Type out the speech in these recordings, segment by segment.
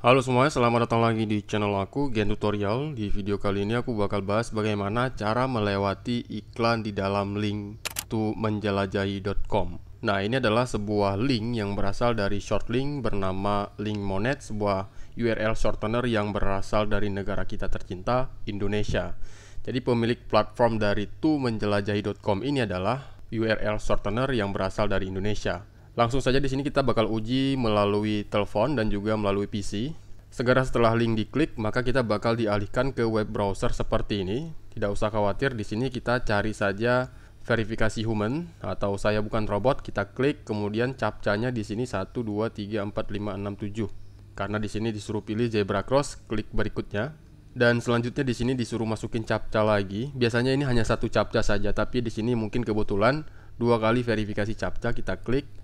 Halo semuanya, selamat datang lagi di channel aku, Gen Tutorial. Di video kali ini aku bakal bahas bagaimana cara melewati iklan di dalam link tumenjelajahi.com. Nah, ini adalah sebuah link yang berasal dari short link bernama Link Monet, sebuah URL shortener yang berasal dari negara kita tercinta, Indonesia. Jadi pemilik platform dari tumenjelajahi.com ini adalah URL shortener yang berasal dari Indonesia. Langsung saja di sini kita bakal uji melalui telepon dan juga melalui PC. Segera setelah link diklik, maka kita bakal dialihkan ke web browser seperti ini. Tidak usah khawatir, di sini kita cari saja verifikasi human atau saya bukan robot. Kita klik, kemudian captcha-nya di sini 1 2 3 4 5 6 7. Karena di sini disuruh pilih zebra cross, klik berikutnya. Dan selanjutnya di sini disuruh masukin captcha lagi. Biasanya ini hanya satu captcha saja, tapi di sini mungkin kebetulan 2 kali verifikasi captcha. Kita klik.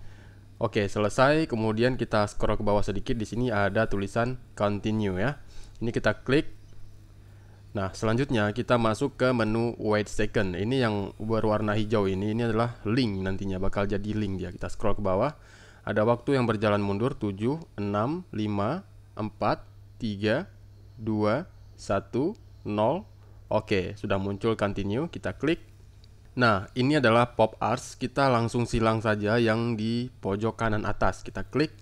Oke, selesai. Kemudian kita scroll ke bawah sedikit. Di sini ada tulisan continue ya. Ini kita klik. Nah, selanjutnya kita masuk ke menu wait second. Ini yang berwarna hijau ini adalah link, nantinya bakal jadi link dia. Kita scroll ke bawah. Ada waktu yang berjalan mundur 7 6 5 4 3 2 1 0. Oke, sudah muncul continue. Kita klik. Nah, ini adalah pop arts. Kita langsung silang saja yang di pojok kanan atas. Kita klik.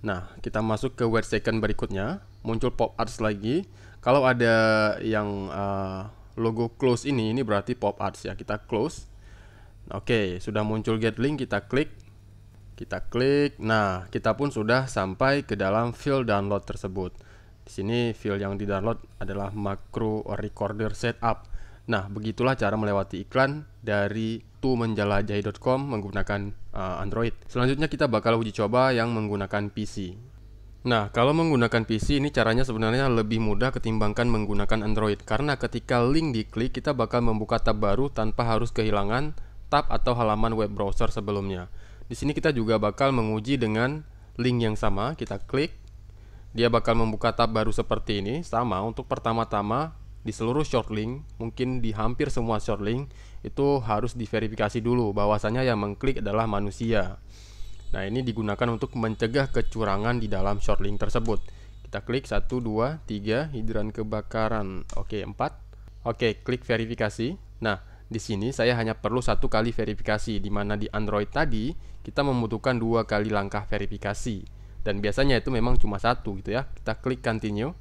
Nah, kita masuk ke wait second berikutnya. Muncul pop arts lagi. Kalau ada yang logo close ini berarti pop arts ya. Kita close. Oke, sudah muncul get link. Kita klik. Kita klik. Nah, kita pun sudah sampai ke dalam file download tersebut. Di sini file yang di-download adalah macro recorder setup. Nah, begitulah cara melewati iklan dari tumenjelajahi.com menggunakan Android. Selanjutnya kita bakal uji coba yang menggunakan PC. Nah, kalau menggunakan PC ini caranya sebenarnya lebih mudah ketimbangkan menggunakan Android. Karena ketika link diklik, kita bakal membuka tab baru tanpa harus kehilangan tab atau halaman web browser sebelumnya. Di sini kita juga bakal menguji dengan link yang sama. Kita klik. Dia bakal membuka tab baru seperti ini. Sama untuk pertama-tama di seluruh short link, mungkin di hampir semua short link itu harus diverifikasi dulu bahwasanya yang mengklik adalah manusia. Nah, ini digunakan untuk mencegah kecurangan di dalam short link tersebut. Kita klik 1 2 3 hidran kebakaran. Oke, 4. Oke, klik verifikasi. Nah, di sini saya hanya perlu 1 kali verifikasi, di mana di Android tadi kita membutuhkan 2 kali langkah verifikasi. Dan biasanya itu memang cuma 1 gitu ya. Kita klik continue.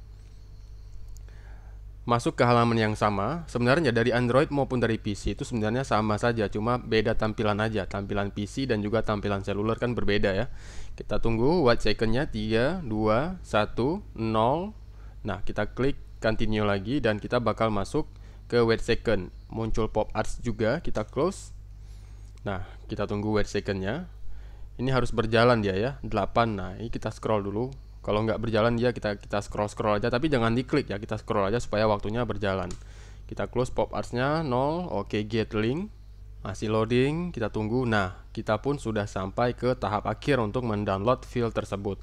Masuk ke halaman yang sama. Sebenarnya dari Android maupun dari PC itu sebenarnya sama saja, cuma beda tampilan aja. Tampilan PC dan juga tampilan seluler kan berbeda ya. Kita tunggu wait second-nya 3 2 1 0. Nah, kita klik continue lagi dan kita bakal masuk ke wait second. Muncul pop arts juga, kita close. Nah, kita tunggu wait second-nya. Ini harus berjalan dia ya, 8. Nah, ini kita scroll dulu. Kalau nggak berjalan dia kita scroll aja, tapi jangan diklik ya, kita scroll aja supaya waktunya berjalan. Kita close pop arts-nya 0. Oke, get link. Masih loading, kita tunggu. Nah, kita pun sudah sampai ke tahap akhir untuk mendownload file tersebut.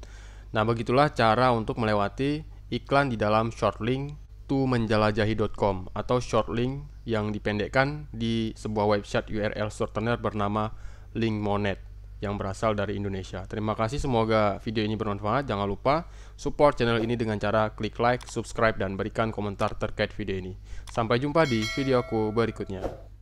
Nah, begitulah cara untuk melewati iklan di dalam short link tumenjelajahi.com atau short link yang dipendekkan di sebuah website URL shortener bernama Link Monet yang berasal dari Indonesia. Terima kasih, semoga video ini bermanfaat. Jangan lupa support channel ini dengan cara klik like, subscribe, dan berikan komentar terkait video ini. Sampai jumpa di videoku berikutnya.